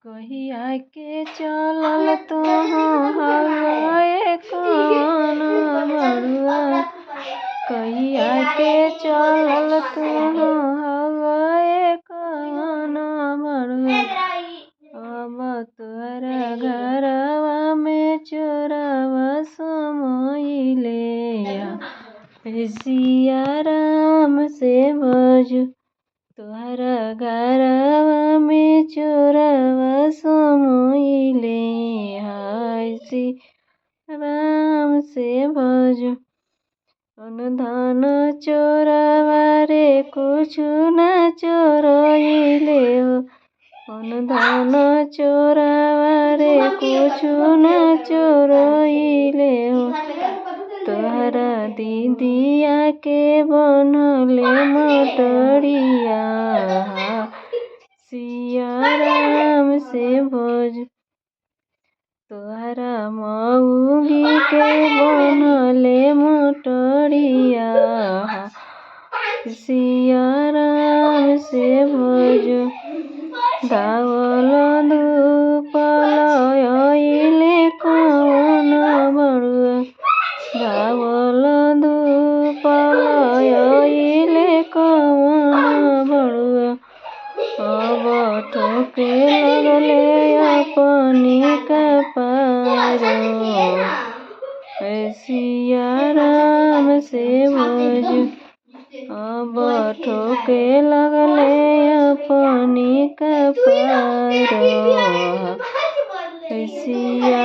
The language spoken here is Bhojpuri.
कहिया के चलल तू हवे कौन बड़ुआ, कहिया के चलल तू हवे कौन बड़ुआ। अब तोरा घरवा में चोरवा समोइले, सिया राम से भजू तोहरा घरवा में चोरवा समोइले, हाय सिया राम से भजू। अन धन चोरवा रे कुछु न चोरइले हो, अन धन चोरवा रे कुछु न चोरइले हो। तोहरा दीदिया के बनले मटरिया, सिया राम से भजू। तोहरा मऊगी के बनले मटरिया, सिया राम से भजू। धावल धूपल अइले कौन बड़ुआ, धावल धूपल अइले कौन बड़ुआ। अब ठोके लगले अपनी कपारो, सिया राम से भजू। अब ठोके लगले अपनी कपारो, सिया